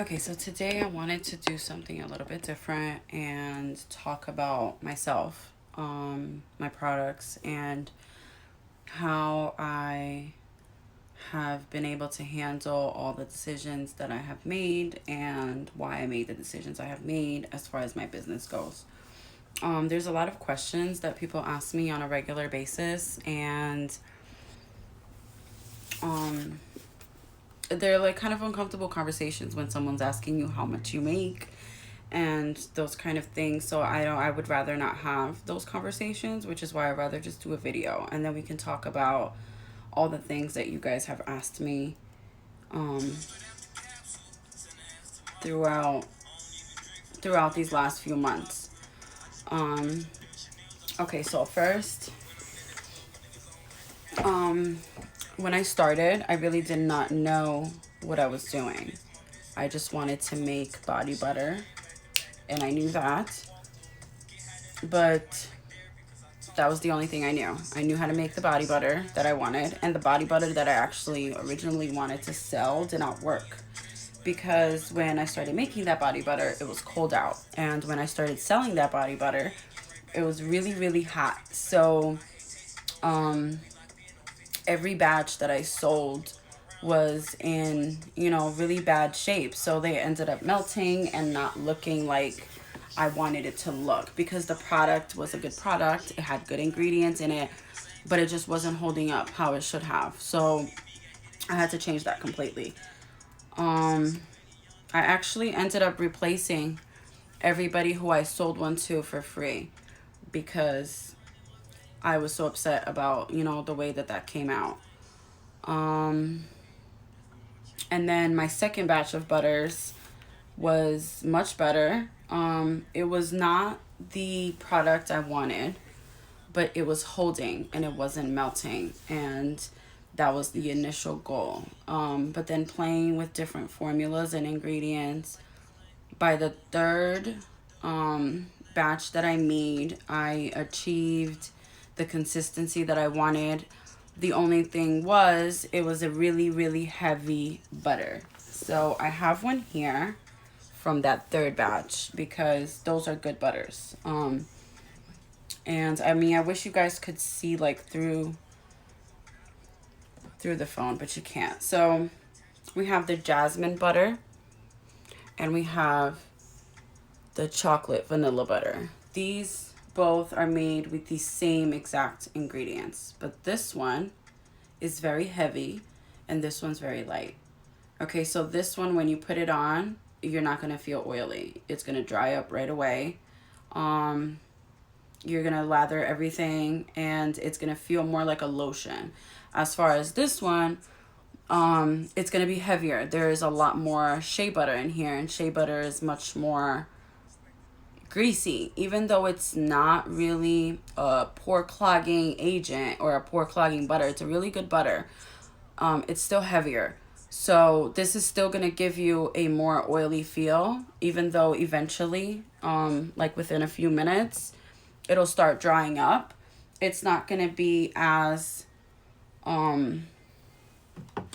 Okay, so today I wanted to do something a little bit different and talk about myself, my products, and how I have been able to handle all the decisions that I have made and why I made the decisions I have made as far as my business goes. There's a lot of questions that people ask me on a regular basis, and um, they're like kind of uncomfortable conversations when someone's asking you how much you make and those kind of things. So I would rather not have those conversations, which is why I'd rather just do a video and then we can talk about all the things that you guys have asked me um throughout these last few months. Um okay, so first, um when I started, I really did not know what I was doing. I just wanted to make body butter and I knew that, but that was the only thing I knew. I knew how to make the body butter that I wanted, and the body butter that I actually originally wanted to sell did not work because when I started making that body butter, it was cold out. And when I started selling that body butter, it was really, really hot. So, um, every batch that I sold was in, really bad shape. So they ended up melting and not looking like I wanted it to look because the product was a good product. It had good ingredients in it, but it just wasn't holding up how it should have. So I had to change that completely. Um, I actually ended up replacing everybody who I sold one to for free because I was so upset about, the way that that came out. Um, and then my second batch of butters was much better. It was not the product I wanted, but it was holding and it wasn't melting. And that was the initial goal. But then playing with different formulas and ingredients, by the third batch that I made, I achieved the consistency that I wanted. The only thing was, it was a really, really heavy butter. So I have one here from that third batch because those are good butters. And I mean, I wish you guys could see like through the phone, but you can't. So we have the jasmine butter and we have the chocolate vanilla butter. These both are made with the same exact ingredients, but this one is very heavy and this one's very light. Okay, so this one, when you put it on, you're not going to feel oily. It's going to dry up right away. Um, you're going to lather everything and it's going to feel more like a lotion. As far as this one, it's going to be heavier. There is a lot more shea butter in here, and shea butter is much more greasy. Even though it's not really a pore clogging agent or a pore clogging butter, it's a really good butter. It's still heavier. So this is still going to give you a more oily feel, even though eventually, like within a few minutes, it'll start drying up. It's not going to be as, um,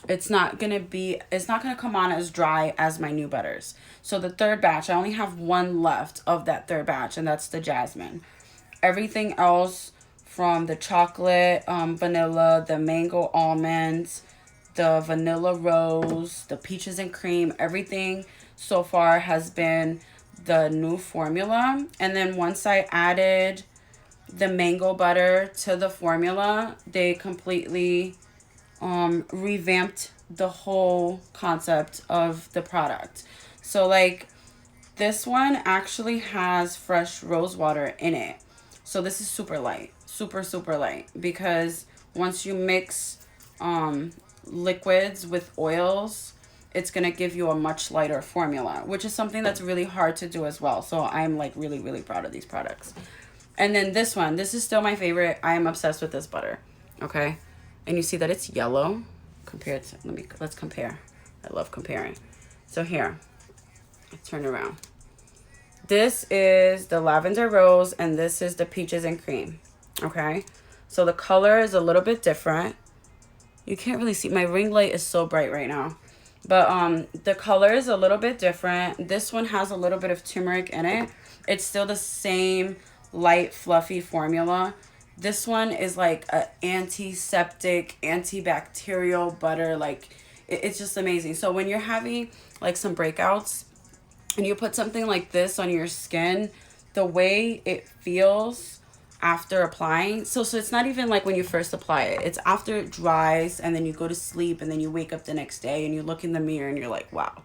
it's not going to come on as dry as my new butters. So the third batch, I only have one left of that third batch, and that's the jasmine. Everything else, from the chocolate, vanilla, the mango almonds, the vanilla rose, the peaches and cream, everything so far has been the new formula. And then once I added the mango butter to the formula, they completely revamped the whole concept of the product. So like, this one actually has fresh rose water in it. So this is super light, super, super light, because once you mix liquids with oils, it's going to give you a much lighter formula, which is something that's really hard to do as well. So I'm like really, really proud of these products. And then this one, this is still my favorite. I am obsessed with this butter. Okay. And you see that it's yellow compared to, let's compare. I love comparing. So here, let's turn around. This is the lavender rose and this is the peaches and cream. Okay. So the color is a little bit different. You can't really see. My ring light is so bright right now. But the color is a little bit different. This one has a little bit of turmeric in it. It's still the same light, fluffy formula. This one is like a antiseptic, antibacterial butter. Like, it's just amazing. So when you're having like some breakouts and you put something like this on your skin, the way it feels after applying, so it's not even like when you first apply it, it's after it dries and then you go to sleep and then you wake up the next day and you look in the mirror and you're like, wow.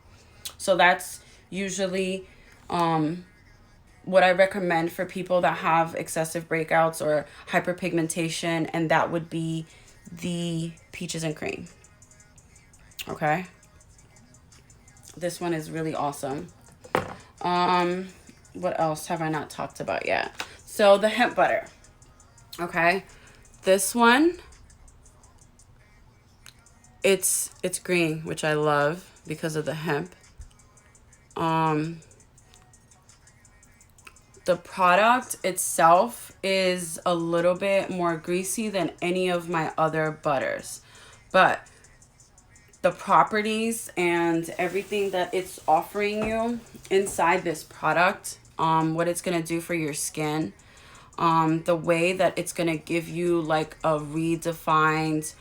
So that's usually what I recommend for people that have excessive breakouts or hyperpigmentation, and that would be the peaches and cream. Okay, this one is really awesome. What else have I not talked about yet? So the hemp butter. Okay, this one, it's green, which I love because of the hemp. The product itself is a little bit more greasy than any of my other butters, but the properties and everything that it's offering you inside this product, what it's going to do for your skin, the way that it's going to give you like a redefined,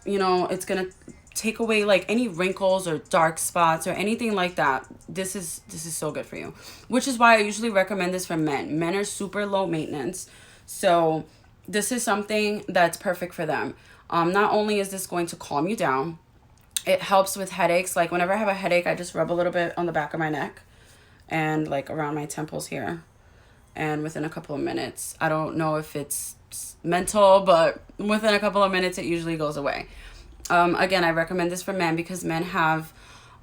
it's going to take away like any wrinkles or dark spots or anything like that. This is so good for you, which is why I usually recommend this for men. Men are super low maintenance, so this is something that's perfect for them. Not only is this going to calm you down, it helps with headaches. Like whenever I have a headache, I just rub a little bit on the back of my neck and like around my temples here, and within a couple of minutes, I don't know if it's mental, but within a couple of minutes it usually goes away. Again, I recommend this for men because men have,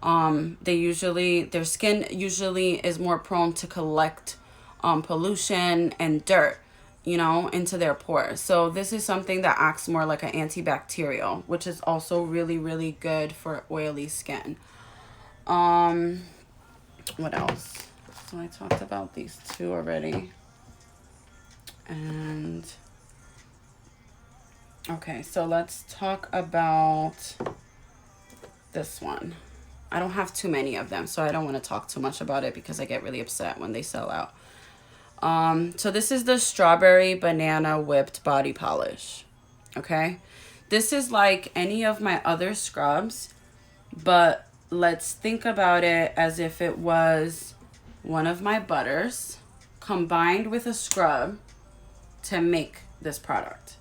their skin usually is more prone to collect pollution and dirt, into their pores. So this is something that acts more like an antibacterial, which is also really, really good for oily skin. What else? So I talked about these two already. And okay, so let's talk about this one. I don't have too many of them, so I don't want to talk too much about it because I get really upset when they sell out. So this is the strawberry banana whipped body polish. Okay, this is like any of my other scrubs, but let's think about it as if it was one of my butters combined with a scrub to make this product.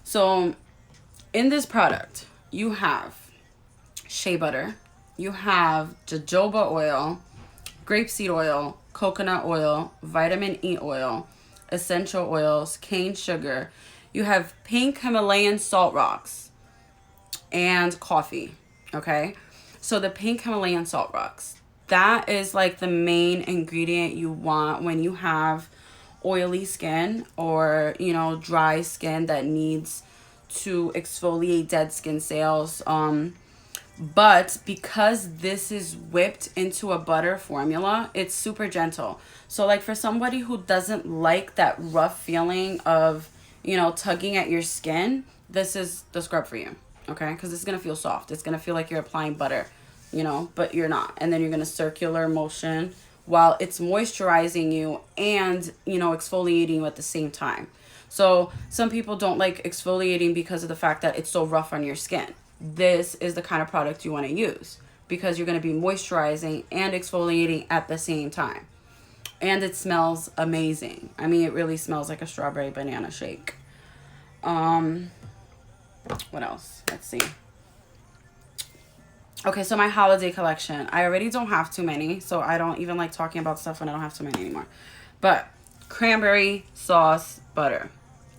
So in this product, you have shea butter, you have jojoba oil, grapeseed oil, coconut oil, vitamin E oil, essential oils, cane sugar. You have pink Himalayan salt rocks and coffee. Okay, so the pink Himalayan salt rocks, that is like the main ingredient you want when you have oily skin or dry skin that needs to exfoliate dead skin cells. But because this is whipped into a butter formula, it's super gentle. So like for somebody who doesn't like that rough feeling of tugging at your skin, this is the scrub for you. Okay, because it's gonna feel soft. It's gonna feel like you're applying butter, but you're not. And then you're gonna circular motion while it's moisturizing you and exfoliating you at the same time. So some people don't like exfoliating because of the fact that it's so rough on your skin. This is the kind of product you want to use because you're going to be moisturizing and exfoliating at the same time. And it smells amazing. I mean, it really smells like a strawberry banana shake. What else? Let's see. Okay, so my holiday collection. I already don't have too many, so I don't even like talking about stuff when I don't have too many anymore. But cranberry sauce butter.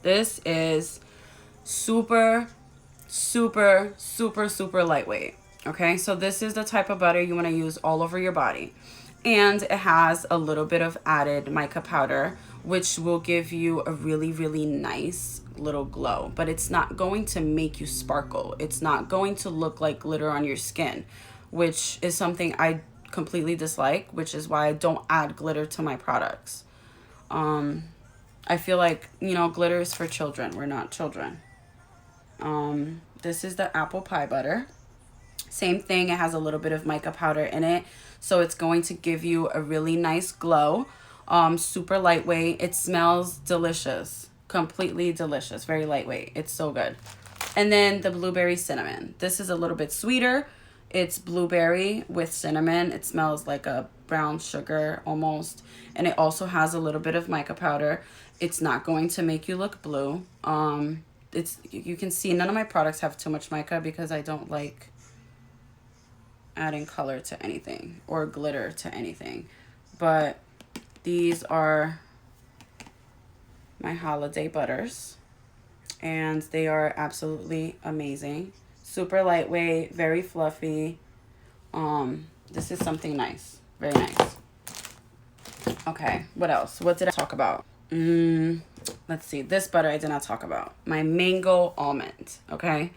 This is super lightweight. Okay, so this is the type of butter you want to use all over your body, and it has a little bit of added mica powder, which will give you a really nice little glow, but it's not going to make you sparkle. It's not going to look like glitter on your skin, which is something I completely dislike, which is why I don't add glitter to my products. I feel like glitter is for children. We're not children. This is the apple pie butter. Same thing, it has a little bit of mica powder in it, so it's going to give you a really nice glow. Super lightweight. It smells delicious, completely delicious, very lightweight. It's so good. And then the blueberry cinnamon. This is a little bit sweeter. It's blueberry with cinnamon. It smells like a brown sugar almost, and it also has a little bit of mica powder. It's not going to make you look blue. It's, you can see none of my products have too much mica because I don't like adding color to anything or glitter to anything. But these are my holiday butters, and they are absolutely amazing. Super lightweight, very fluffy. This is something nice, very nice. Okay, what else? What did I talk about? Let's see. This butter I did not talk about. My mango almond, okay?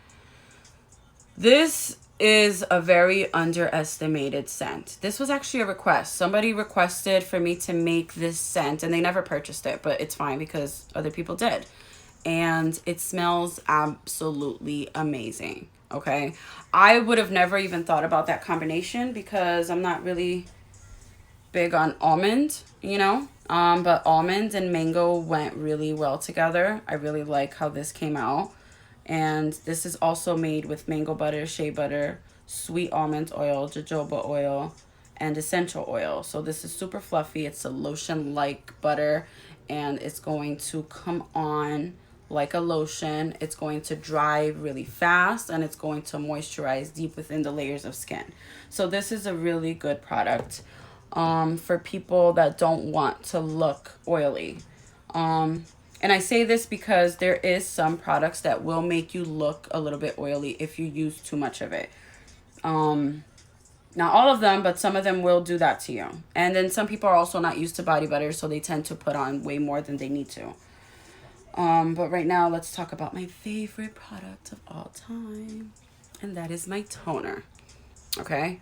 This is a very underestimated scent. This was actually a request. Somebody requested for me to make this scent, and they never purchased it, but it's fine because other people did. And it smells absolutely amazing, okay? I would have never even thought about that combination because I'm not really big on almond, you know? But almond and mango went really well together. I really like how this came out. And this is also made with mango butter, shea butter, sweet almond oil, jojoba oil, and essential oil. So this is super fluffy. It's a lotion-like butter, and it's going to come on like a lotion. It's going to dry really fast, and it's going to moisturize deep within the layers of skin. So this is a really good product for people that don't want to look oily. And I say this because there is some products that will make you look a little bit oily if you use too much of it. Not all of them, but some of them will do that to you. And then some people are also not used to body butter, so they tend to put on way more than they need to. But right now, let's talk about my favorite product of all time. And that is my toner. Okay?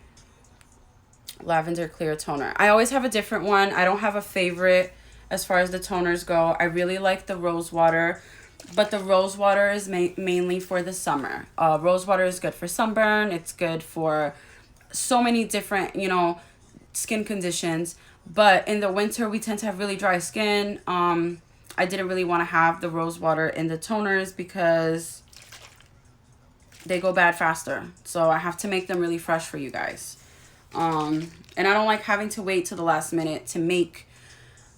Lavender Clear Toner. I always have a different one. I don't have a favorite as far as the toners go. I really like the rose water, but the rose water is mainly for the summer. Rose water is good for sunburn. It's good for so many different, you know, skin conditions. But in the winter, we tend to have really dry skin. I didn't really want to have the rose water in the toners because they go bad faster. So I have to make them really fresh for you guys. And I don't like having to wait till the last minute to make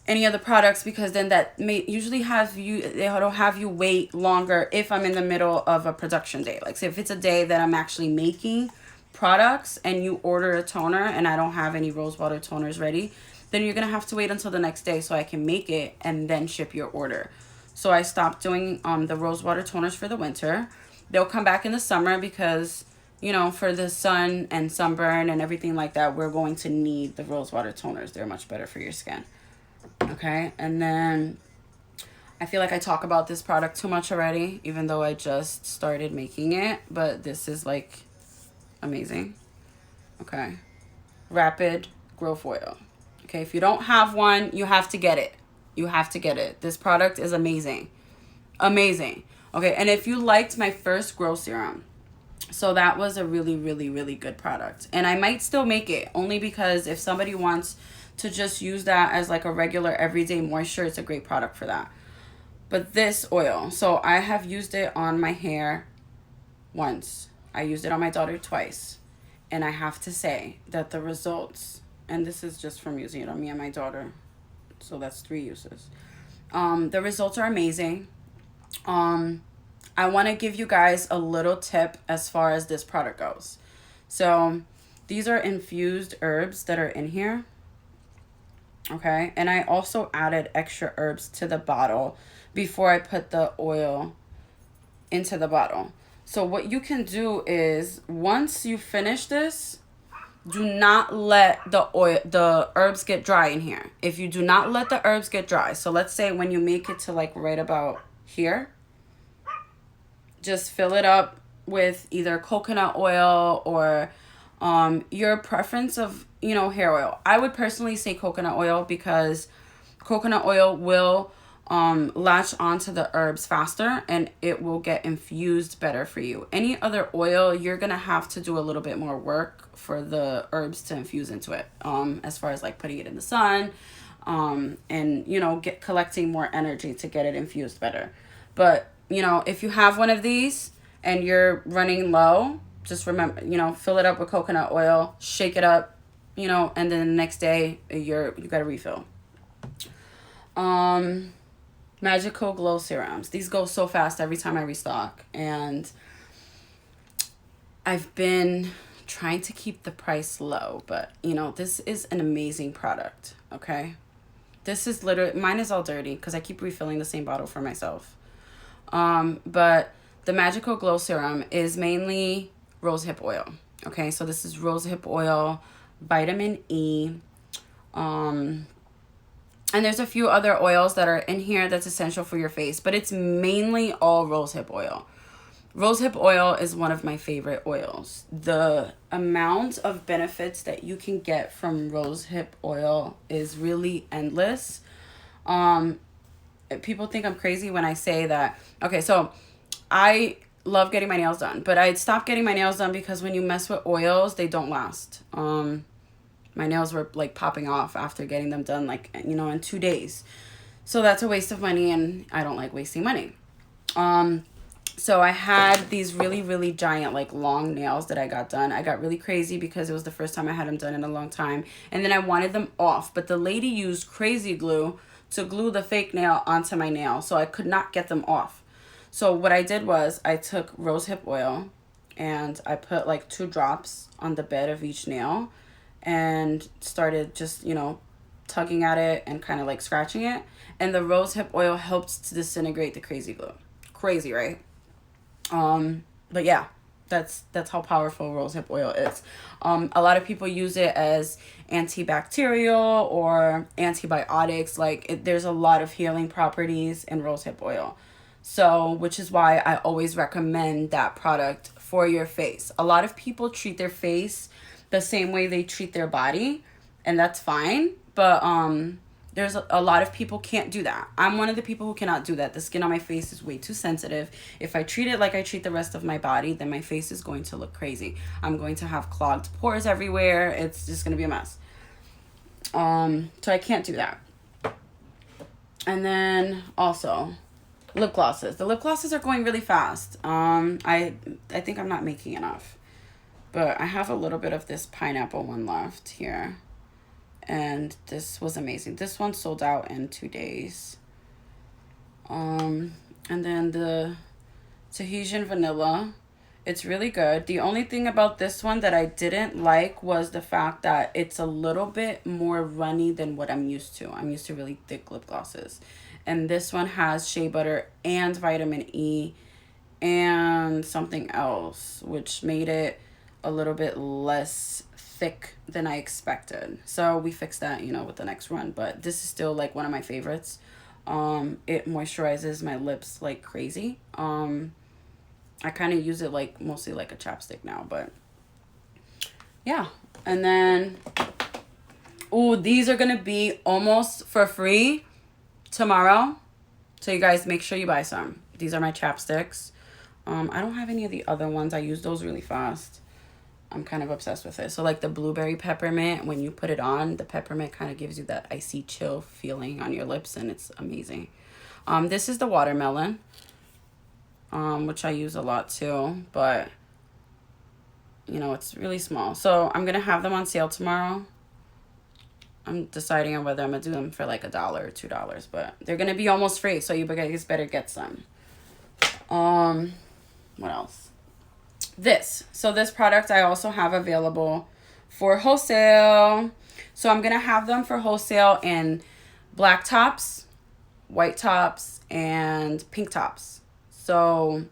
any other products because then that may usually it'll have you wait longer if I'm in the middle of a production day. Like, say if it's a day that I'm actually making products and you order a toner and I don't have any rose water toners ready, then you're gonna have to wait until the next day so I can make it and then ship your order. So I stopped doing the rose water toners for the winter. They'll come back in the summer because, you know, for the sun and sunburn and everything like that, we're going to need the rose water toners. They're much better for your skin. Okay, and then I feel like I talk about this product too much already, even though I just started making it, but this is like amazing. Okay, Rapid Growth Oil. Okay, if you don't have one, you have to get it. You have to get it. This product is amazing. Amazing. Okay, and if you liked my first Grow Serum, so that was a really, really, really good product. And I might still make it only because if somebody wants to just use that as like a regular everyday moisture, it's a great product for that. But this oil, so I have used it on my hair once. I used it on my daughter twice. And I have to say that the results, and this is just from using it on me and my daughter, so that's 3 uses. The results are amazing. I want to give you guys a little tip as far as this product goes. So these are infused herbs that are in here. Okay, and I also added extra herbs to the bottle before I put the oil into the bottle. So what you can do is once you finish this, do not let the herbs get dry in here. If you do not let the herbs get dry, so let's say when you make it to like right about here, just fill it up with either coconut oil or your preference of, you know, hair oil. I would personally say coconut oil because coconut oil will latch onto the herbs faster, and it will get infused better for you. Any other oil, you're gonna have to do a little bit more work for the herbs to infuse into it, as far as like putting it in the sun, and collecting more energy to get it infused better. But if you have one of these and you're running low, just remember, fill it up with coconut oil, shake it up, and then the next day you got a refill. Magical Glow Serums. These go so fast every time I restock, and I've been trying to keep the price low, but this is an amazing product, okay? This is literally, mine is all dirty because I keep refilling the same bottle for myself. But the Magical Glow Serum is mainly rosehip oil, okay? So this is rosehip oil, vitamin E, and there's a few other oils that are in here that's essential for your face, but it's mainly all rosehip oil. Rosehip oil is one of my favorite oils. The amount of benefits that you can get from rosehip oil is really endless. People think I'm crazy when I say that. Okay, so I love getting my nails done, but I stopped getting my nails done because when you mess with oils, they don't last. My nails were like popping off after getting them done, like, in 2 days. So that's a waste of money, and I don't like wasting money. So I had these really, really giant, like, long nails that I got done. I got really crazy because it was the first time I had them done in a long time. And then I wanted them off, but the lady used crazy glue to glue the fake nail onto my nail, so I could not get them off. So what I did was I took rosehip oil and I put like 2 drops on the bed of each nail and started just, tugging at it and kind of like scratching it. And the rosehip oil helped to disintegrate the crazy glue. Crazy, right? But yeah, that's how powerful rosehip oil is. A lot of people use it as antibacterial or antibiotics. Like there's a lot of healing properties in rosehip oil. So, which is why I always recommend that product for your face. A lot of people treat their face the same way they treat their body, and that's fine. But there's a lot of people can't do that. I'm one of the people who cannot do that. The skin on my face is way too sensitive. If I treat it like I treat the rest of my body, then my face is going to look crazy. I'm going to have clogged pores everywhere. It's just going to be a mess. So I can't do that. And then also lip glosses. The lip glosses are going really fast. I think I'm not making enough. But I have a little bit of this pineapple one left here. And this was amazing. This one sold out in 2 days. And then the Tahitian vanilla. It's really good. The only thing about this one that I didn't like was the fact that it's a little bit more runny than what I'm used to. I'm used to really thick lip glosses. And this one has shea butter and vitamin E and something else, which made it a little bit less thick than I expected. So we fixed that, with the next run. But this is still like one of my favorites. It moisturizes my lips like crazy. I kind of use it like mostly like a chapstick now, but yeah. And then, these are gonna be almost for free tomorrow. So you guys make sure you buy some. These are my chapsticks. I don't have any of the other ones. I use those really fast. I'm kind of obsessed with it. So like the blueberry peppermint, when you put it on, the peppermint kind of gives you that icy chill feeling on your lips, and it's amazing. This is the watermelon, which I use a lot too, but it's really small. So I'm going to have them on sale tomorrow. I'm deciding on whether I'm going to do them for like $1 or $2, but they're going to be almost free. So you guys better get some. What else? So this product I also have available for wholesale. So I'm going to have them for wholesale in black tops, white tops, and pink tops. So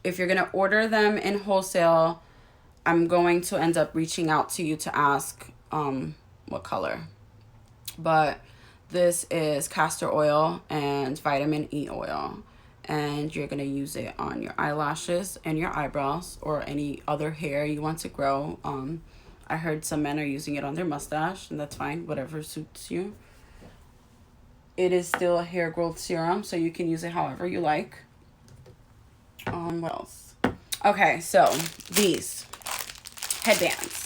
if you're going to order them in wholesale, I'm going to end up reaching out to you to ask what color. But this is castor oil and vitamin E oil. And you're going to use it on your eyelashes and your eyebrows or any other hair you want to grow. I heard some men are using it on their mustache, and that's fine, whatever suits you. It is still a hair growth serum, so you can use it however you like. What else? Okay, so these headbands.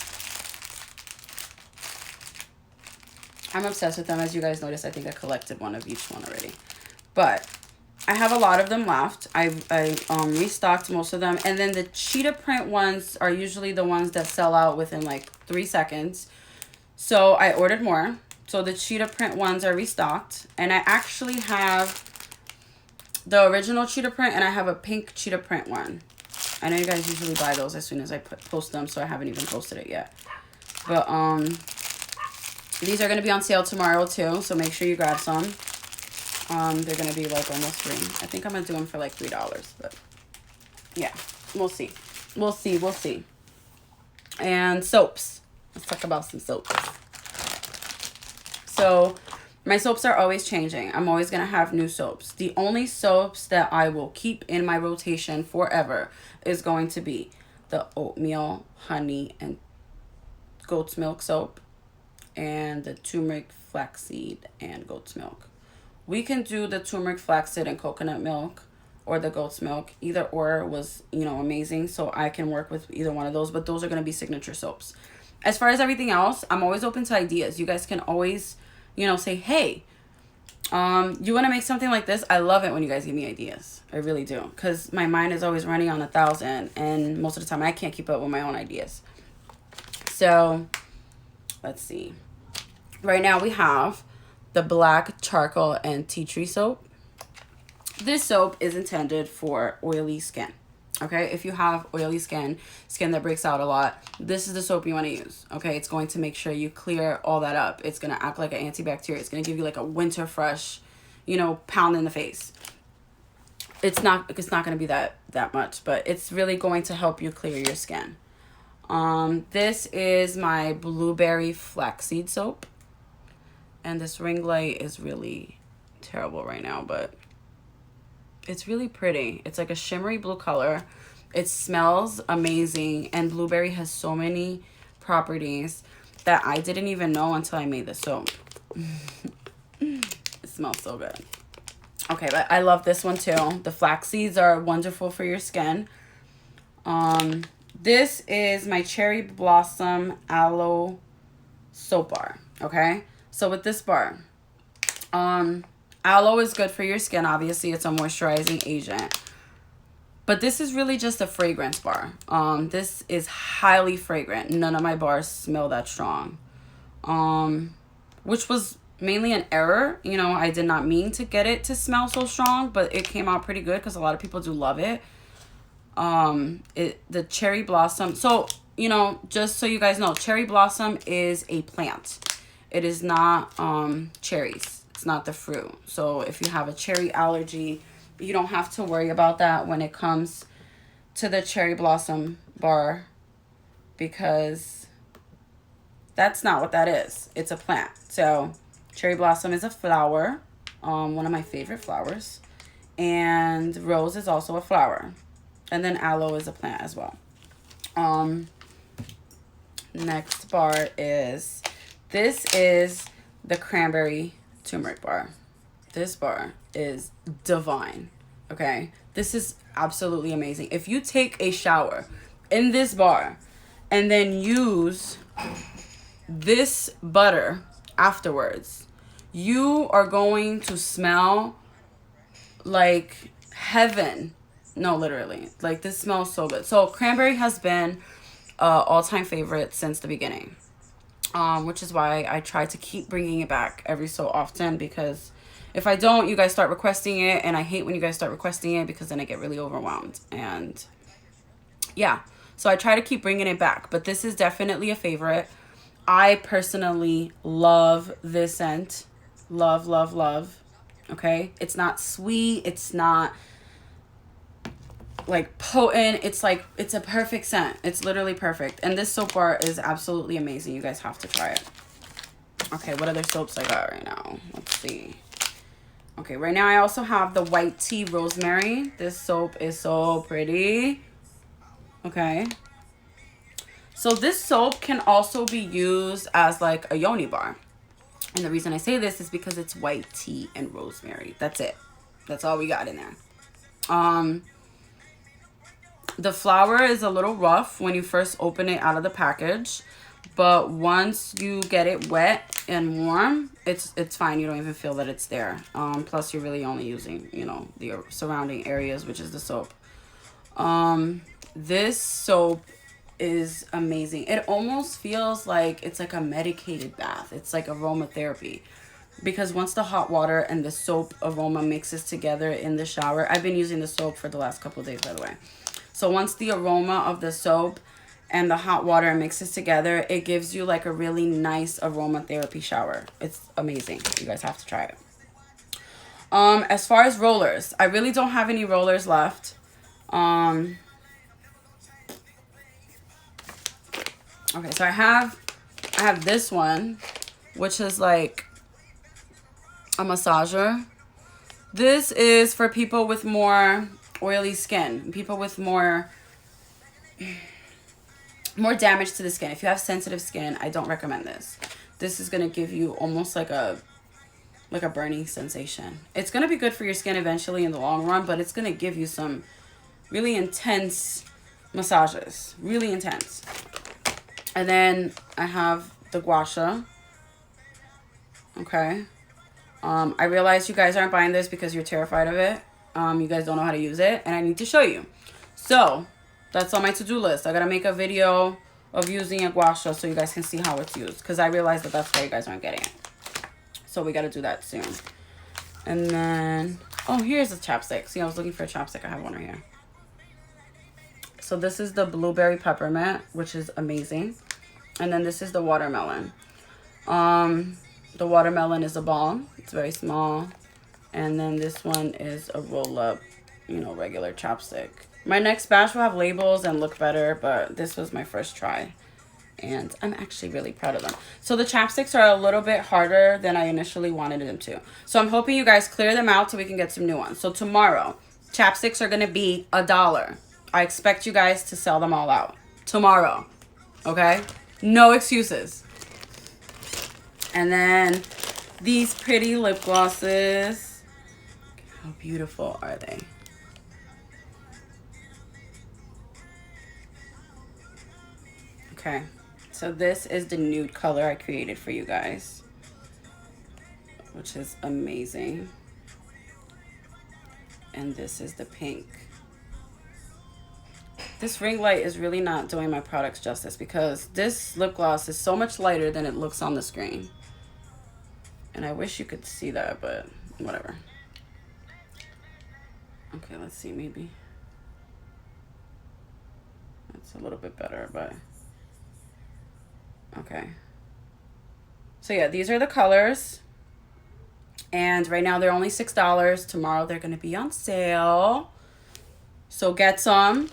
I'm obsessed with them. As you guys notice, I think I collected one of each one already. But I have a lot of them left. I restocked most of them. And then the cheetah print ones are usually the ones that sell out within like 3 seconds. So I ordered more. So the cheetah print ones are restocked. And I actually have the original cheetah print and I have a pink cheetah print one. I know you guys usually buy those as soon as I post them, so I haven't even posted it yet. But these are going to be on sale tomorrow too, so make sure you grab some. They're going to be like almost free. I think I'm going to do them for like $3, but yeah, we'll see. We'll see, we'll see. And soaps. Let's talk about some soaps. So my soaps are always changing. I'm always going to have new soaps. The only soaps that I will keep in my rotation forever is going to be the oatmeal, honey, and goat's milk soap, and the turmeric, flaxseed, and goat's milk. We can do the turmeric, flaxseed, and coconut milk, or the goat's milk. Either or was, you know, amazing, so I can work with either one of those, but those are going to be signature soaps. As far as everything else, I'm always open to ideas. You guys can always, you know, say, hey, you want to make something like this? I love it when you guys give me ideas. I really do, because my mind is always running on 1,000, and most of the time I can't keep up with my own ideas. So let's see. Right now we have the black charcoal and tea tree soap. This soap is intended for oily skin. Okay, if you have oily skin that breaks out a lot, this is the soap you want to use. Okay, it's going to make sure you clear all that up. It's going to act like an antibacterial. It's going to give you like a winter fresh, you know, pound in the face. It's not going to be that much, but it's really going to help you clear your skin. This is my blueberry flaxseed soap. And this ring light is really terrible right now, but it's really pretty. It's like a shimmery blue color. It smells amazing, and blueberry has so many properties that I didn't even know until I made the soap. It smells so good. Okay, but I love this one too. The flax seeds are wonderful for your skin. This is my cherry blossom aloe soap bar. Okay, so with this bar, aloe is good for your skin. Obviously, it's a moisturizing agent. But this is really just a fragrance bar. This is highly fragrant. None of my bars smell that strong. Which was mainly an error. You know, I did not mean to get it to smell so strong, but it came out pretty good because a lot of people do love it. The cherry blossom. So, you know, just so you guys know, cherry blossom is a plant. It is not cherries. It's not the fruit. So if you have a cherry allergy, you don't have to worry about that when it comes to the cherry blossom bar, because that's not what that is. It's a plant. So cherry blossom is a flower, one of my favorite flowers, and rose is also a flower, and then aloe is a plant as well. Next bar is, this is the cranberry turmeric bar. This bar is divine. Okay, this is absolutely amazing. If you take a shower in this bar and then use this butter afterwards, you are going to smell like heaven. No, literally, like, this smells so good. So cranberry has been all-time favorite since the beginning, which is why I try to keep bringing it back every so often, because if I don't, you guys start requesting it, and I hate when you guys start requesting it because then I get really overwhelmed. And yeah, so I try to keep bringing it back, but this is definitely a favorite. I personally love this scent. Love, love, love. Okay, it's not sweet, it's not like potent, it's like, it's a perfect scent. It's literally perfect. And this soap bar is absolutely amazing. You guys have to try it. Okay, what other soaps I got right now? Let's see. Okay, right now I also have the white tea rosemary. This soap is so pretty. Okay, so this soap can also be used as like a yoni bar. And the reason I say this is because it's white tea and rosemary. That's it. That's all we got in there. The flour is a little rough when you first open it out of the package, but once you get it wet and warm, it's fine. You don't even feel that it's there. Plus you're really only using, you know, the surrounding areas, which is the soap. This soap is amazing. It almost feels like it's like a medicated bath. It's like aromatherapy, because once the hot water and the soap aroma mixes together in the shower, I've been using the soap for the last couple of days, by the way. So once the aroma of the soap and the hot water mixes together, it gives you like a really nice aromatherapy shower. It's amazing. You guys have to try it. As far as rollers, I really don't have any rollers left. Okay, so I have this one, which is like a massager. This is for people with more oily skin, people with more damage to the skin. If you have sensitive skin, I don't recommend this. This is going to give you almost like a burning sensation. It's going to be good for your skin eventually in the long run, but it's going to give you some really intense massages, really intense. And then I have the gua sha. Okay. I realize you guys aren't buying this because you're terrified of it. You guys don't know how to use it, and I need to show you. So that's on my to-do list. I gotta make a video of using a gua sha so you guys can see how it's used, because I realize that that's why you guys aren't getting it. So we gotta do that soon. And then, oh, here's the chapstick. See, I was looking for a chapstick. I have one right here. So this is the blueberry peppermint, which is amazing. And then this is the watermelon. The watermelon is a balm. It's very small. And then this one is a roll-up, you know, regular chapstick. My next batch will have labels and look better, but this was my first try. And I'm actually really proud of them. So the chapsticks are a little bit harder than I initially wanted them to. So I'm hoping you guys clear them out so we can get some new ones. So tomorrow, chapsticks are going to be $1. I expect you guys to sell them all out tomorrow. Okay? No excuses. And then these pretty lip glosses. How beautiful are they? Okay. So this is the nude color I created for you guys, which is amazing. And this is the pink. This ring light is really not doing my products justice, because this lip gloss is so much lighter than it looks on the screen. And I wish you could see that, but whatever. Okay, let's see, maybe. That's a little bit better, but okay. So yeah, these are the colors. And right now they're only $6. Tomorrow they're going to be on sale. So get some.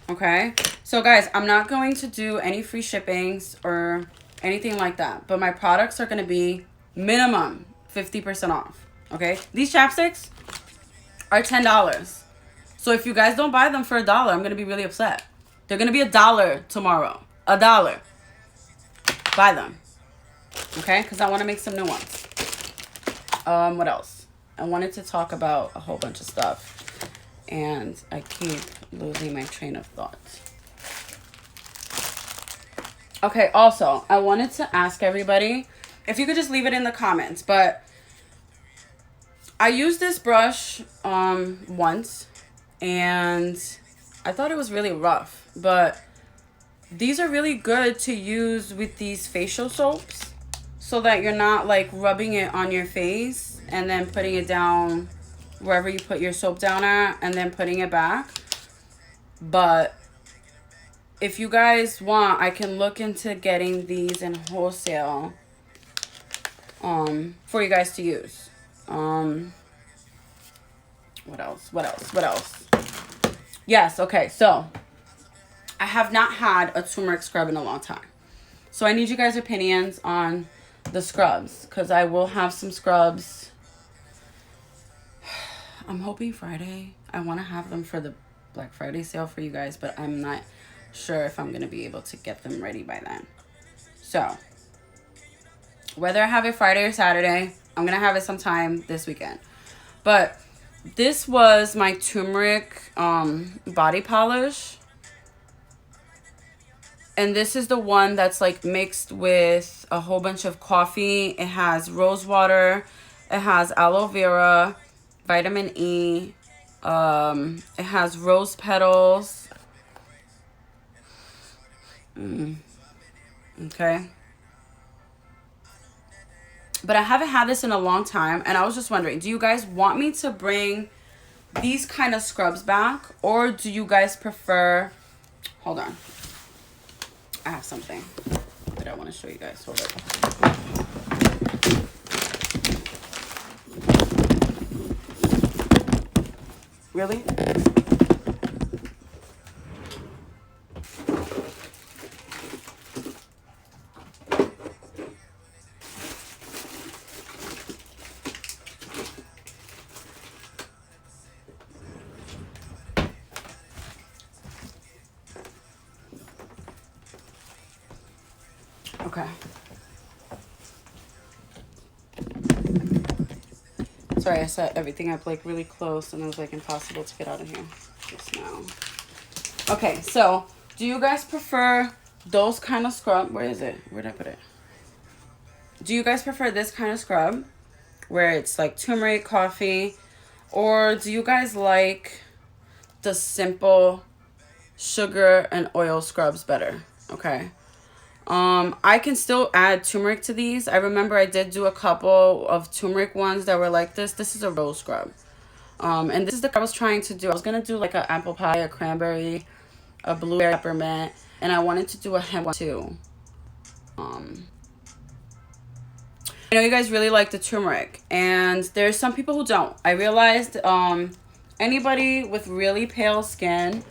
Okay, so guys, I'm not going to do any free shippings or anything like that, but my products are going to be minimum 50% off. Okay, these chapsticks are $10. So if you guys don't buy them for $1, I'm going to be really upset. They're going to be $1 tomorrow. $1. Buy them. Okay, because I want to make some new ones. What else? I wanted to talk about a whole bunch of stuff, and I keep losing my train of thought. Okay, also, I wanted to ask everybody if you could just leave it in the comments, but I used this brush once, and I thought it was really rough, but these are really good to use with these facial soaps, so that you're not like rubbing it on your face and then putting it down wherever you put your soap down at and then putting it back. But if you guys want, I can look into getting these in wholesale for you guys to use. What else? Yes, okay, so I have not had a turmeric scrub in a long time. So I need you guys' opinions on the scrubs, because I will have some scrubs. I'm hoping Friday. I want to have them for the Black Friday sale for you guys, but I'm not sure if I'm going to be able to get them ready by then. So Whether I have it Friday or Saturday, I'm going to have it sometime this weekend. But this was my turmeric body polish. And this is the one that's like mixed with a whole bunch of coffee. It has rose water. It has aloe vera, vitamin E. It has rose petals. Okay. But I haven't had this in a long time. And I was just wondering, do you guys want me to bring these kind of scrubs back? Or do you guys prefer... Hold on. I have something that I want to show you guys. Hold on. Really? Okay. Sorry, I set everything up like really close and it was like impossible to get out of here just now. Okay, so do you guys prefer those kind of scrub? Where is it? Where did I put it? Do you guys prefer this kind of scrub where it's like turmeric, coffee? Or do you guys like the simple sugar and oil scrubs better? Okay. I can still add turmeric to these. I remember I did do a couple of turmeric ones that were like this. This is a rose scrub. And this is the I was trying to do. I was going to do like an apple pie, a cranberry, a blueberry peppermint, and I wanted to do a hemp one too. I know you guys really like the turmeric, and there's some people who don't. I realized anybody with really pale skin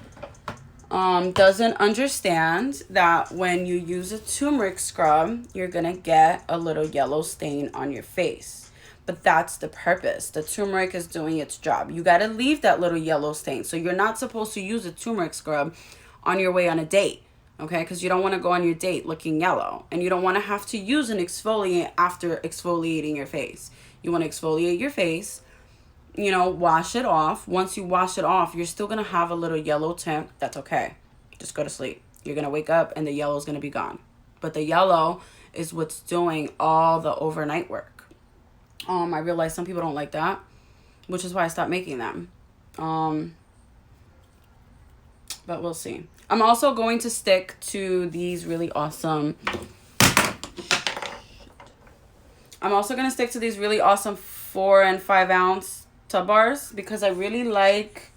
doesn't understand that when you use a turmeric scrub, you're gonna get a little yellow stain on your face. But that's the purpose. The turmeric is doing its job. You gotta leave that little yellow stain. So you're not supposed to use a turmeric scrub on your way on a date, okay? Because you don't want to go on your date looking yellow. And you don't want to have to use an exfoliant after exfoliating your face. You want to exfoliate your face, you know, wash it off. Once you wash it off, you're still going to have a little yellow tint. That's okay. Just go to sleep. You're going to wake up and the yellow is going to be gone. But the yellow is what's doing all the overnight work. I realize some people don't like that, which is why I stopped making them. But we'll see. I'm also going to stick to these really awesome... I'm also going to stick to these really awesome 4 and 5 ounce tub bars because I really like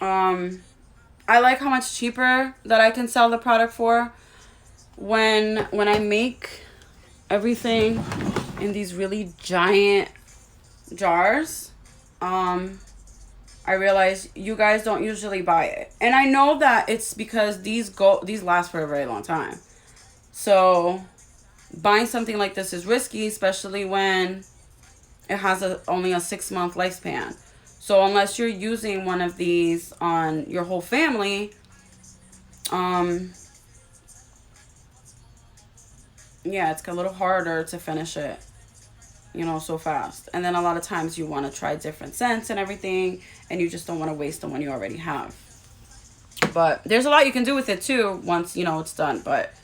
I like how much cheaper that I can sell the product for when I make everything in these really giant jars. I realize you guys don't usually buy it, and I know that it's because these last for a very long time. So buying something like this is risky, especially when it has only a 6-month lifespan. So unless you're using one of these on your whole family, yeah, it's a little harder to finish it, you know, so fast. And then a lot of times you want to try different scents and everything, and you just don't want to waste the one you already have. But there's a lot you can do with it too once, you know, it's done. But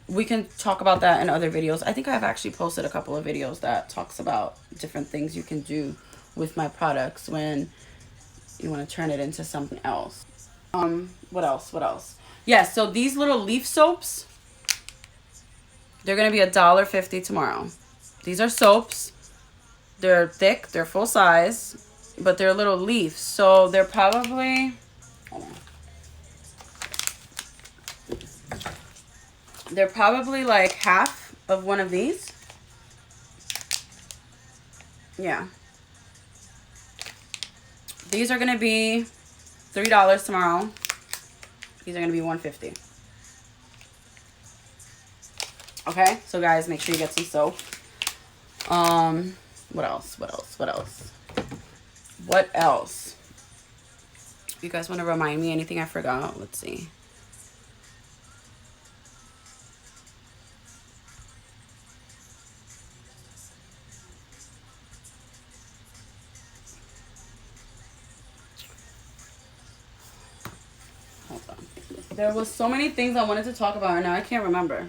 we can talk about that in other videos. I think I've actually posted a couple of videos that talks about different things you can do with my products when you want to turn it into something else. What else? Yes, so these little leaf soaps, they're going to be $1.50 tomorrow. These are soaps. They're thick, they're full size, but they're little leaves. So they're probably, hold on. They're probably like half of one of these. Yeah. These are going to be $3 tomorrow. These are going to be $1.50. Okay, so guys, make sure you get some soap. What else? You guys want to remind me anything I forgot? Let's see. Hold on. There was so many things I wanted to talk about, and now I can't remember.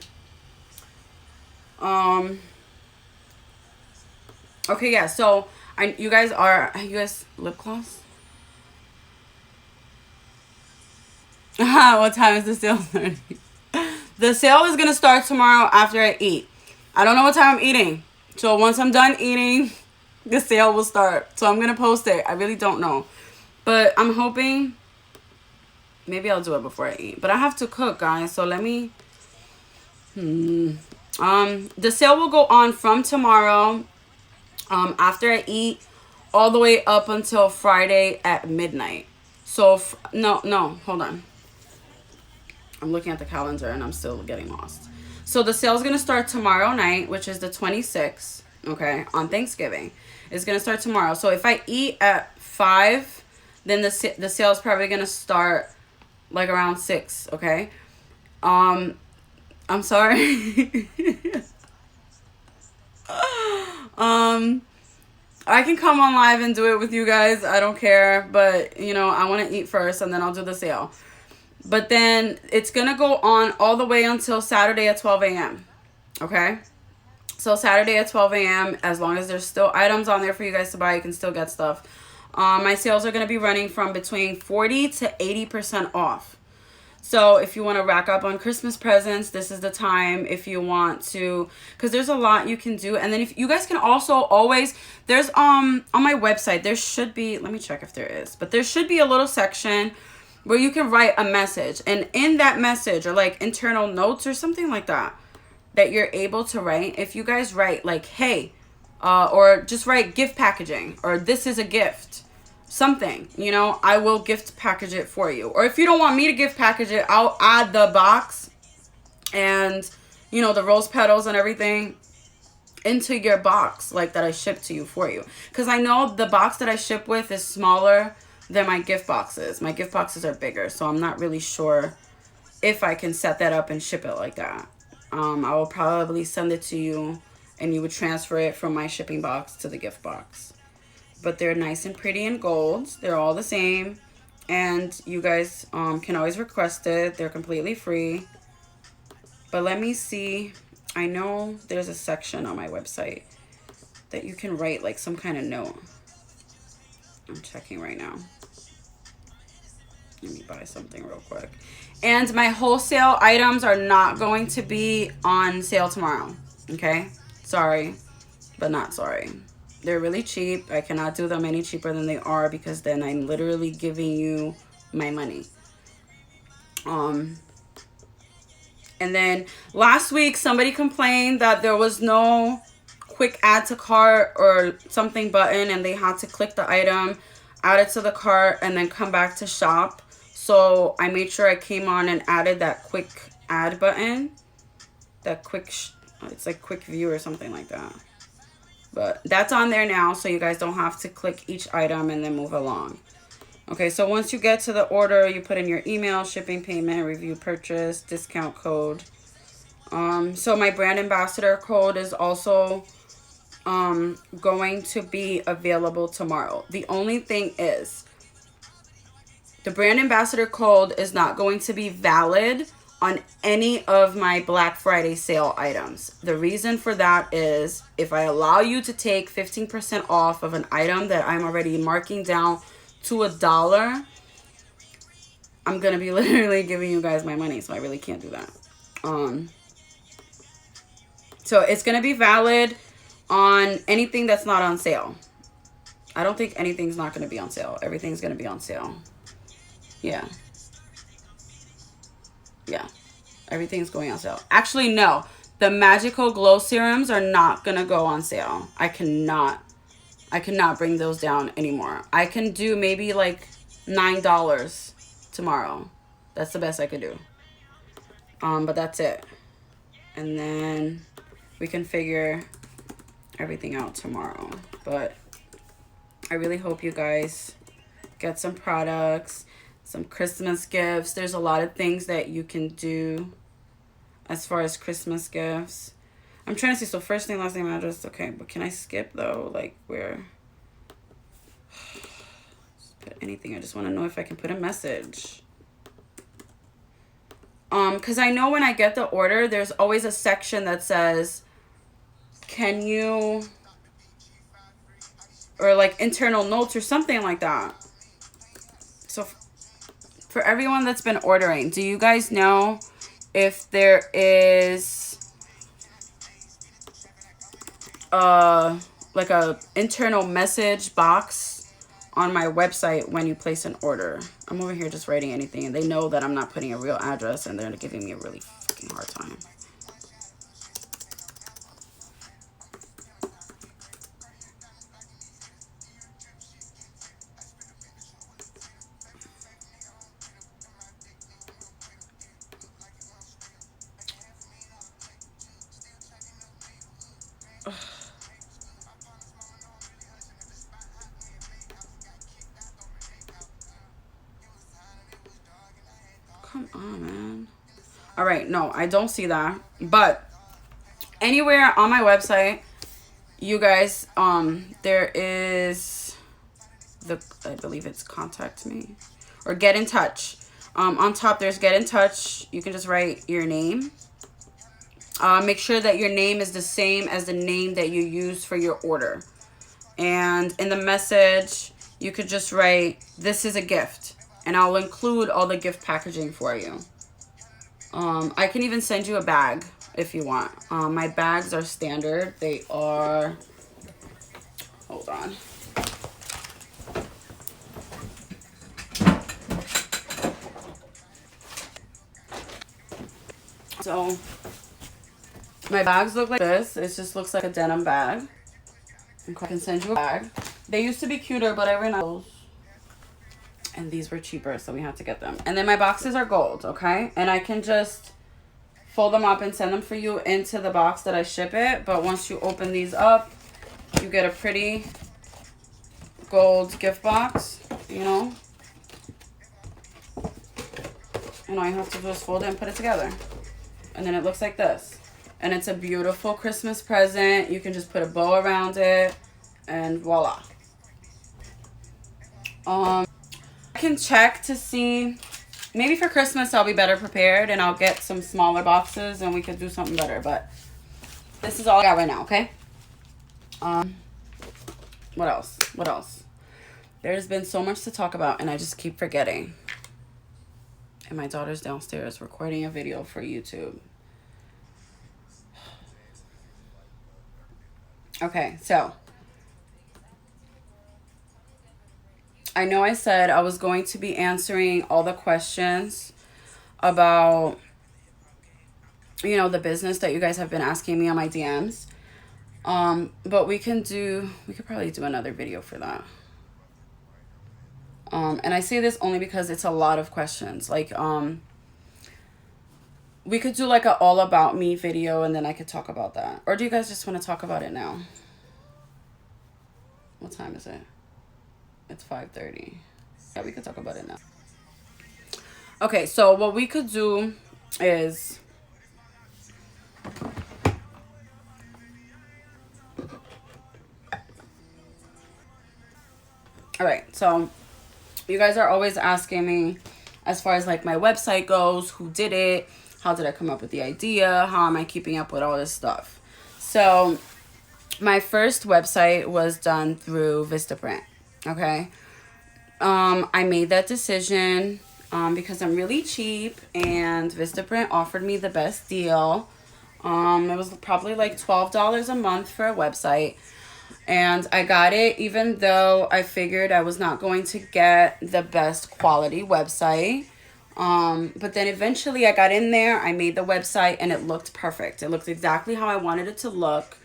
Okay, yeah. So you guys lip gloss? What time is the sale starting? The sale is gonna start tomorrow after I eat. I don't know what time I'm eating. So once I'm done eating, the sale will start. So I'm gonna post it. I really don't know. But I'm hoping maybe I'll do it before I eat. But I have to cook, guys. So let me the sale will go on from tomorrow after I eat all the way up until Friday at midnight. So no, hold on. I'm looking at the calendar and I'm still getting lost. So the sale is going to start tomorrow night, which is the 26th, okay, on Thanksgiving. It's going to start tomorrow. So if I eat at 5, then the sale is probably going to start like around 6, okay? I'm sorry. I can come on live and do it with you guys. I don't care, but you know, I want to eat first and then I'll do the sale. But then it's going to go on all the way until Saturday at 12 a.m. Okay? So Saturday at 12 a.m., as long as there's still items on there for you guys to buy, you can still get stuff. My sales are going to be running from between 40 to 80% off. So if you want to rack up on Christmas presents, this is the time. If you want to, because there's a lot you can do. And then if you guys can also always, there's on my website, there should be, let me check if there is, but there should be a little section where you can write a message. And in that message, or like internal notes or something like that, that you're able to write, if you guys write like, hey, or just write gift packaging, or this is a gift, something, you know, I will gift package it for you. Or if you don't want me to gift package it, I'll add the box and, you know, the rose petals and everything into your box, like that I ship to you for you. Because I know the box that I ship with is smaller than my gift boxes. My gift boxes are bigger, so I'm not really sure if I can set that up and ship it like that. I will probably send it to you and you would transfer it from my shipping box to the gift box. But they're nice and pretty in gold. They're all the same. And you guys can always request it. They're completely free. But let me see. I know there's a section on my website that you can write like some kind of note. I'm checking right now. Let me buy something real quick. And my wholesale items are not going to be on sale tomorrow. Okay? Sorry, but not sorry. They're really cheap. I cannot do them any cheaper than they are because then I'm literally giving you my money. And then last week somebody complained that there was no quick add to cart or something button, and they had to click the item, add it to the cart, and then come back to shop. So I made sure I came on and added that quick add button. That quick, it's like quick view or something like that. But that's on there now, so you guys don't have to click each item and then move along. Okay, so once you get to the order, you put in your email, shipping, payment, review, purchase, discount code. So my brand ambassador code is also going to be available tomorrow. The only thing is, the brand ambassador code is not going to be valid on any of my Black Friday sale items. The reason for that is if I allow you to take 15% off of an item that I'm already marking down to $1, I'm going to be literally giving you guys my money. So I really can't do that. So it's going to be valid on anything that's not on sale. I don't think anything's not going to be on sale. Everything's going to be on sale. Yeah. Yeah. Everything's going on sale. Actually, no. The Magical Glow Serums are not going to go on sale. I cannot bring those down anymore. I can do maybe like $9 tomorrow. That's the best I could do. But that's it. And then we can figure everything out tomorrow. But I really hope you guys get some products, some Christmas gifts. There's a lot of things that you can do as far as Christmas gifts. I'm trying to see. So first name, last name, address. Okay, but can I skip though? Like where? Just put anything. I just want to know if I can put a message. Because I know when I get the order, there's always a section that says, can you, or like internal notes or something like that. So for everyone that's been ordering, do you guys know if there is like a internal message box on my website when you place an order? I'm over here just writing anything, and they know that I'm not putting a real address, and they're giving me a really fucking hard time. Come on, man. All right, no, I don't see that. But anywhere on my website, you guys, there is I believe it's contact me or get in touch. On top, there's get in touch. You can just write your name. Make sure that your name is the same as the name that you use for your order. And in the message, you could just write, this is a gift. And I'll include all the gift packaging for you. I can even send you a bag if you want. My bags are standard. They are, hold on. So my bags look like this. It just looks like a denim bag. I can send you a bag. They used to be cuter, but I ran out of those. And these were cheaper, so we had to get them. And then my boxes are gold, okay? And I can just fold them up and send them for you into the box that I ship it. But once you open these up, you get a pretty gold gift box, you know? And all you have to do is fold it and put it together. And then it looks like this. And it's a beautiful Christmas present. You can just put a bow around it, and voila. I can check to see, maybe for Christmas I'll be better prepared and I'll get some smaller boxes and we could do something better, but this is all I got right now, okay? What else? There's been so much to talk about and I just keep forgetting. And my daughter's downstairs recording a video for YouTube. Okay, so I know I said I was going to be answering all the questions about, you know, the business that you guys have been asking me on my DMs. But we could probably do another video for that. And I say this only because it's a lot of questions. Like, we could do like a all about me video and then I could talk about that. Or do you guys just want to talk about it now? What time is it? It's 5:30. Yeah, we could talk about it now. Okay, so what we could do is all right, so you guys are always asking me as far as like my website goes, who did it, how did I come up with the idea, how am I keeping up with all this stuff. So my first website was done through Vistaprint. Okay. I made that decision because I'm really cheap and Vistaprint offered me the best deal. It was probably like $12 a month for a website. And I got it even though I figured I was not going to get the best quality website. But then eventually I got in there, I made the website and it looked perfect. It looked exactly how I wanted it to look.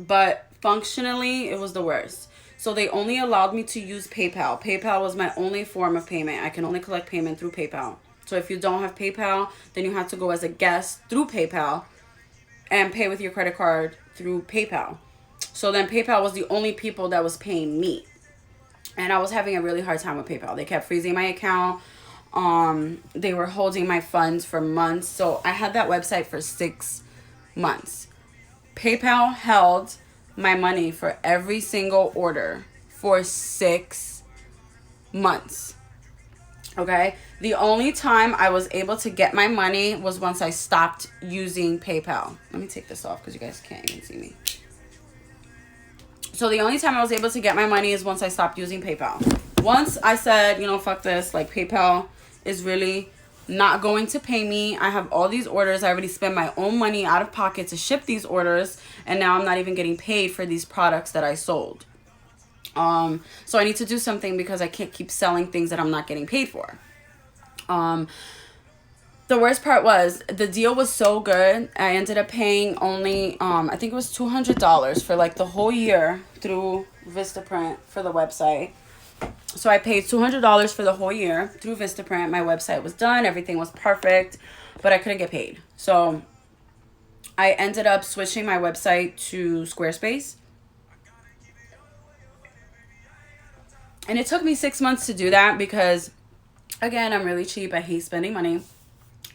But functionally, it was the worst. So they only allowed me to use PayPal. PayPal was my only form of payment. I can only collect payment through PayPal. So if you don't have PayPal, then you have to go as a guest through PayPal and pay with your credit card through PayPal. So then PayPal was the only people that was paying me. And I was having a really hard time with PayPal. They kept freezing my account. They were holding my funds for months. So I had that website for 6 months. PayPal held my money for every single order for 6 months. Okay. The only time I was able to get my money was once I stopped using PayPal. Let me take this off because you guys can't even see me. So the only time I was able to get my money is once I stopped using PayPal. Once I said, you know, fuck this, like PayPal is really not going to pay me. I have all these orders. I already spent my own money out of pocket to ship these orders, and now I'm not even getting paid for these products that I sold. So I need to do something because I can't keep selling things that I'm not getting paid for. The worst part was the deal was so good. I ended up paying only I think it was $200 for like the whole year through Vistaprint for the website. So I paid $200 for the whole year through Vistaprint. My website was done, everything was perfect, but I couldn't get paid. So I ended up switching my website to Squarespace. And it took me 6 months to do that because, again, I'm really cheap. I hate spending money.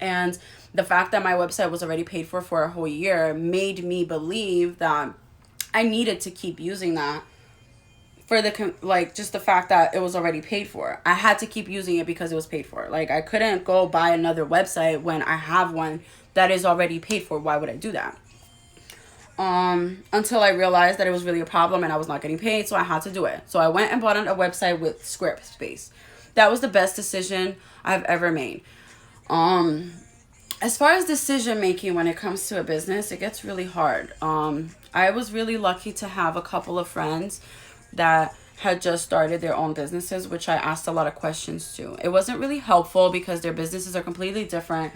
And the fact that my website was already paid for a whole year made me believe that I needed to keep using that for the, like, just the fact that it was already paid for. I had to keep using it because it was paid for. Like, I couldn't go buy another website when I have one that is already paid for. Why would I do that? Until I realized that it was really a problem and I was not getting paid, so I had to do it. So I went and bought a website with Squarespace. That was the best decision I've ever made. As far as decision making when it comes to a business, it gets really hard. I was really lucky to have a couple of friends that had just started their own businesses, which I asked a lot of questions to. It wasn't really helpful because their businesses are completely different,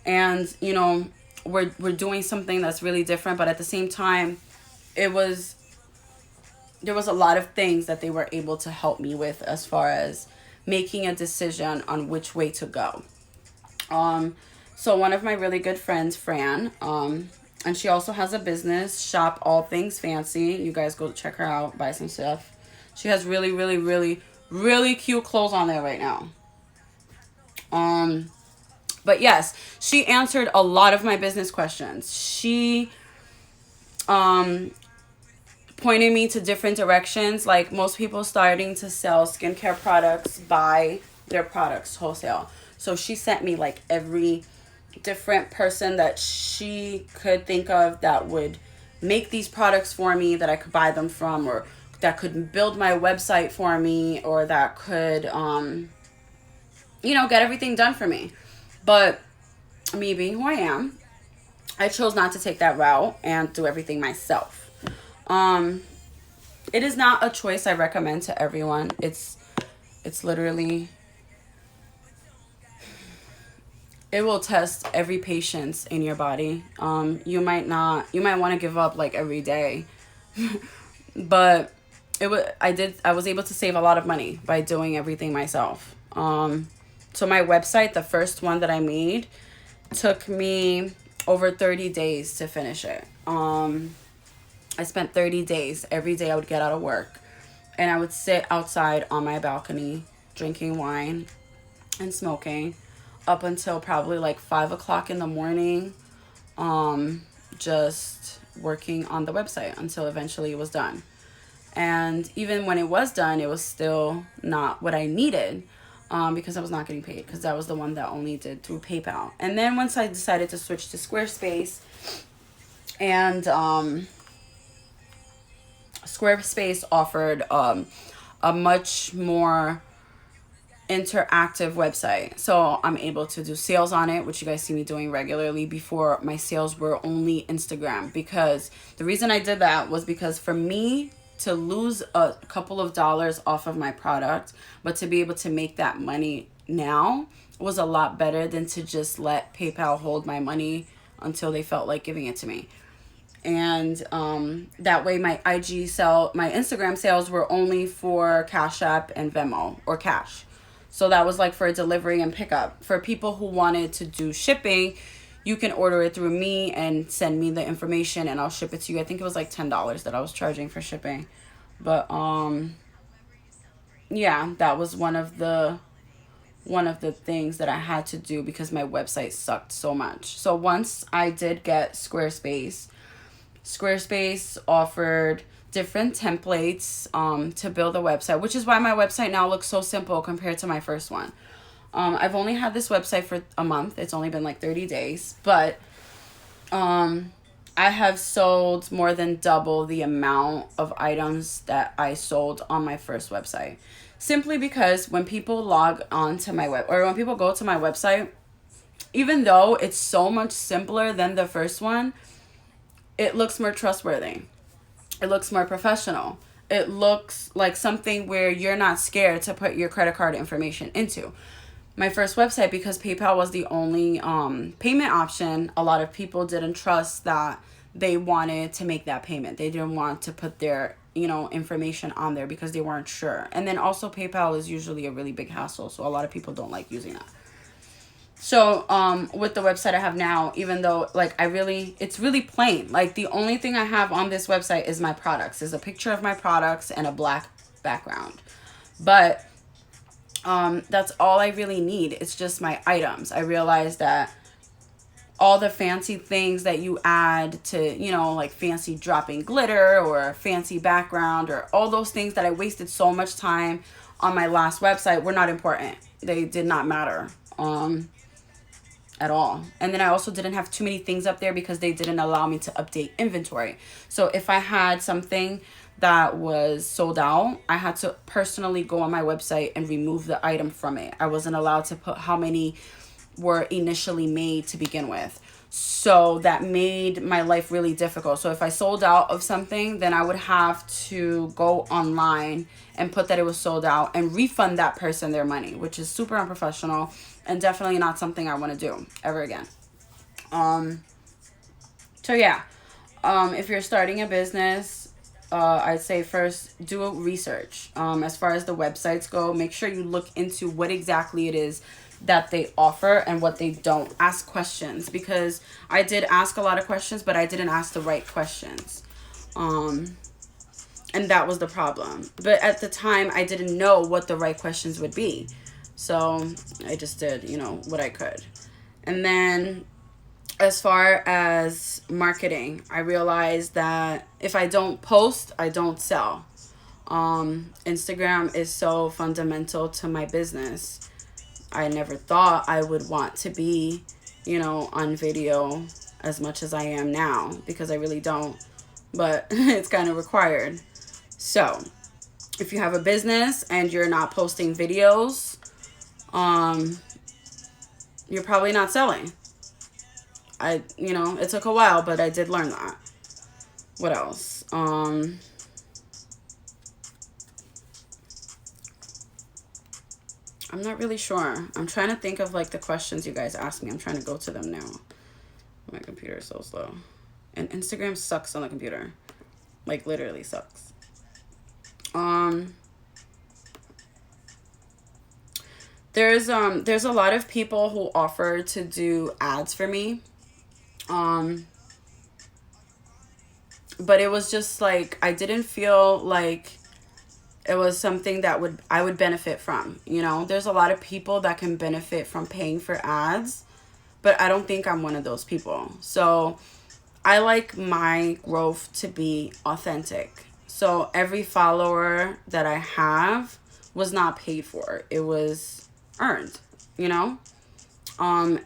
and you know, we're doing something that's really different, but at the same time, there was a lot of things that they were able to help me with as far as making a decision on which way to go. So one of my really good friends, Fran, and she also has a business, Shop All Things Fancy. You guys go check her out, buy some stuff. She has really, really, really, really cute clothes on there right now. But yes, she answered a lot of my business questions. She pointed me to different directions. Like most people starting to sell skincare products, buy their products wholesale. So she sent me like every different person that she could think of that would make these products for me, that I could buy them from, or that could build my website for me, or that could get everything done for me. But me being who I am, I chose not to take that route and do everything myself. It is not a choice I recommend to everyone. It's literally, it will test every patience in your body. You might want to give up like every day, but I was able to save a lot of money by doing everything myself. So my website, the first one that I made, took me over 30 days to finish it. I spent 30 days. Every day I would get out of work and I would sit outside on my balcony drinking wine and smoking up until probably like 5 o'clock in the morning, just working on the website until eventually it was done. And even when it was done, it was still not what I needed, because I was not getting paid, because that was the one that only did through PayPal. And then once I decided to switch to Squarespace, and Squarespace offered a much more interactive website. So I'm able to do sales on it, which you guys see me doing regularly. Before, my sales were only Instagram, because the reason I did that was because for me to lose a couple of dollars off of my product, but to be able to make that money now was a lot better than to just let PayPal hold my money until they felt like giving it to me. And that way my Instagram sales were only for Cash App and Venmo or Cash. So that was like for delivery and pickup. For people who wanted to do shipping, you can order it through me and send me the information and I'll ship it to you. I think it was like $10 that I was charging for shipping. But yeah, that was one of the things that I had to do because my website sucked so much. So once I did get Squarespace offered different templates to build a website, which is why my website now looks so simple compared to my first one. I've only had this website for a month. It's only been like 30 days, but I have sold more than double the amount of items that I sold on my first website. Simply because when people log on to my or when people go to my website, even though it's so much simpler than the first one, it looks more trustworthy. It looks more professional. It looks like something where you're not scared to put your credit card information into. My first website, because PayPal was the only payment option, a lot of people didn't trust that they wanted to make that payment. They didn't want to put their, information on there because they weren't sure. And then also PayPal is usually a really big hassle, so a lot of people don't like using that. So, with the website I have now, even though, it's really plain. Like, the only thing I have on this website is my products. There's a picture of my products and a black background. But, that's all I really need. It's just my items. I realized that all the fancy things that you add to, like fancy dropping glitter or fancy background or all those things that I wasted so much time on my last website were not important. They did not matter. At all. And then I also didn't have too many things up there because they didn't allow me to update inventory. So if I had something that was sold out, I had to personally go on my website and remove the item from it. I wasn't allowed to put how many were initially made to begin with. So that made my life really difficult. So if I sold out of something, then I would have to go online and put that it was sold out and refund that person their money, which is super unprofessional and definitely not something I want to do ever again. So yeah, if you're starting a business, I'd say first do a research. As far as the websites go, make sure you look into what exactly it is that they offer and what they don't. Ask questions, because I did ask a lot of questions, but I didn't ask the right questions. And that was the problem. But at the time, I didn't know what the right questions would be. So I just did, what I could. And then as far as marketing, I realized that if I don't post, I don't sell. Instagram is so fundamental to my business. I never thought I would want to be, on video as much as I am now, because I really don't. But it's kind of required. So if you have a business and you're not posting videos, you're probably not selling. It took a while, but I did learn that. What else? I'm not really sure. I'm trying to think of the questions you guys asked me. I'm trying to go to them now. My computer is so slow. And Instagram sucks on the computer. Literally sucks. There's a lot of people who offer to do ads for me. But it was just I didn't feel like it was something that I would benefit from. There's a lot of people that can benefit from paying for ads, but I don't think I'm one of those people. So I like my growth to be authentic. So every follower that I have was not paid for. It was earned,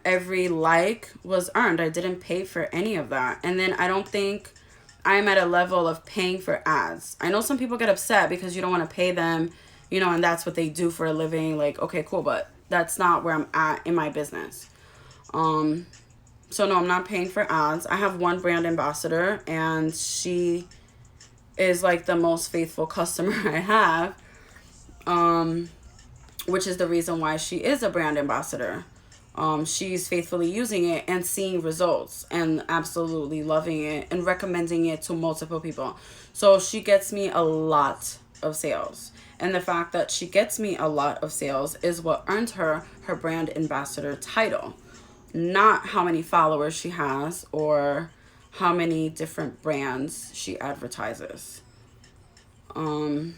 every like was earned. I didn't pay for any of that. And then I don't think I'm at a level of paying for ads. I know some people get upset because you don't want to pay them, and that's what they do for a living. Okay, cool, but that's not where I'm at in my business. So no, I'm not paying for ads. I have one brand ambassador, and she is the most faithful customer I have, which is the reason why she is a brand ambassador. She's faithfully using it and seeing results and absolutely loving it and recommending it to multiple people. So she gets me a lot of sales. And the fact that she gets me a lot of sales is what earned her her brand ambassador title. Not how many followers she has or how many different brands she advertises. And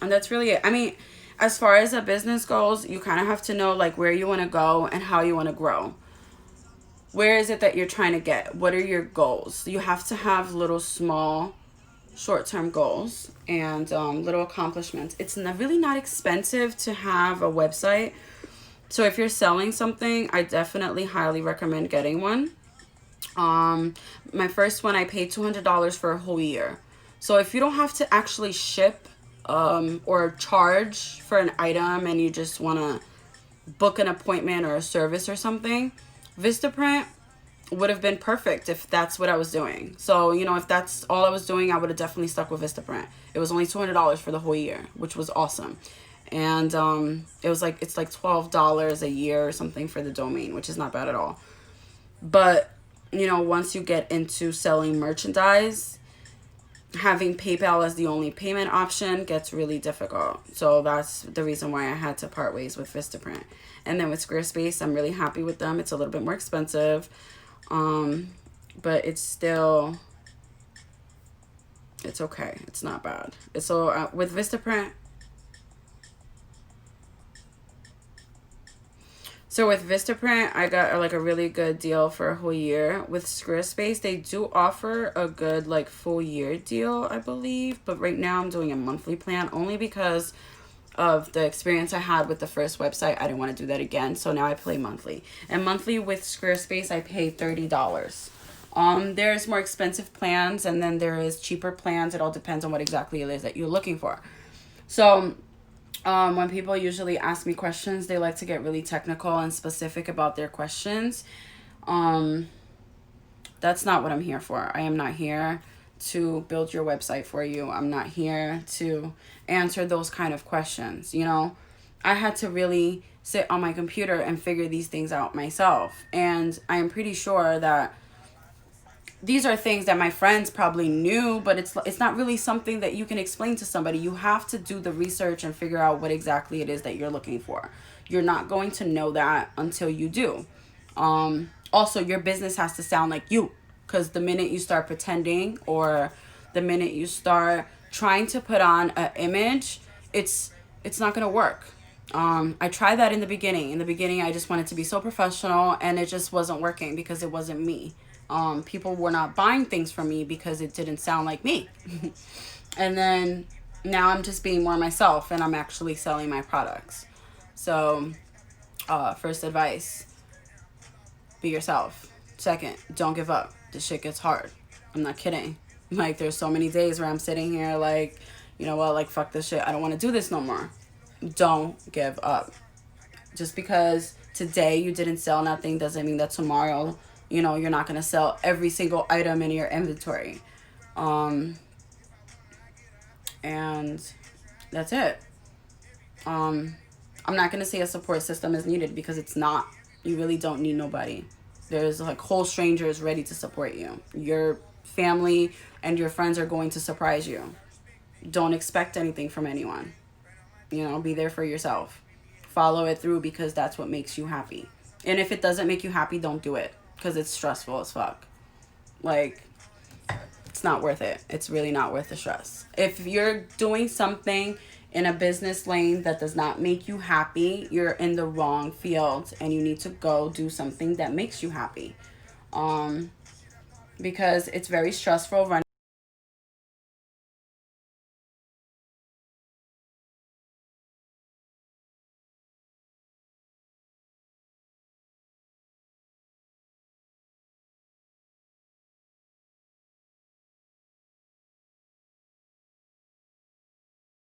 that's really it. I mean, as far as a business goes, you kind of have to know where you want to go and how you want to grow. Where is it that you're trying to get? What are your goals? You have to have little small short-term goals and little accomplishments. It's really not expensive to have a website. So if you're selling something, I definitely highly recommend getting one. My first one, I paid $200 for a whole year. So if you don't have to actually ship or charge for an item and you just want to book an appointment or a service or something, Vistaprint would have been perfect if that's what I was doing. So, you know, if that's all I was doing, I would have definitely stuck with Vistaprint. It was only $200 for the whole year, which was awesome. And it was like, it's like $12 a year or something for the domain, which is not bad at all. But, you know, once you get into selling merchandise, having PayPal as the only payment option gets really difficult. So that's the reason why I had to part ways with Vistaprint. And then with Squarespace, I'm really happy with them. It's a little bit more expensive, but it's still, it's okay. It's not bad. So with Vistaprint, So with Vistaprint, I got like a really good deal for a whole year. With Squarespace, they do offer a good like full year deal, I believe. But right now I'm doing a monthly plan only because of the experience I had with the first website. I didn't want to do that again. So now I play monthly. And monthly with Squarespace, I pay $30. There's more expensive plans and then there is cheaper plans. It all depends on what exactly it is that you're looking for. So when people usually ask me questions, they like to get really technical and specific about their questions. That's not what I'm here for. I am not here to build your website for you. I'm not here to answer those kind of questions. You know, I had to really sit on my computer and figure these things out myself. And I am pretty sure that these are things that my friends probably knew, but it's not really something that you can explain to somebody. You have to do the research and figure out what exactly it is that you're looking for. You're not going to know that until you do. Also, your business has to sound like you, because the minute you start pretending or the minute you start trying to put on an image, it's not going to work. I tried that in the beginning. In the beginning, I just wanted to be so professional, and it just wasn't working because it wasn't me. People were not buying things from me because it didn't sound like me. And then now I'm just being more myself and I'm actually selling my products. So, first advice, be yourself. Second, don't give up. This shit gets hard. I'm not kidding. Like, there's so many days where I'm sitting here like, you know what, like, fuck this shit. I don't want to do this no more. Don't give up. Just because today you didn't sell nothing doesn't mean that tomorrow, you know, you're not going to sell every single item in your inventory. And that's it. I'm not going to say a support system is needed because it's not. You really don't need nobody. There's like whole strangers ready to support you. Your family and your friends are going to surprise you. Don't expect anything from anyone. You know, be there for yourself. Follow it through because that's what makes you happy. And if it doesn't make you happy, don't do it. Because it's stressful as fuck. Like, it's not worth it. It's really not worth the stress. If you're doing something in a business lane that does not make you happy, you're in the wrong field. And you need to go do something that makes you happy. Because it's very stressful running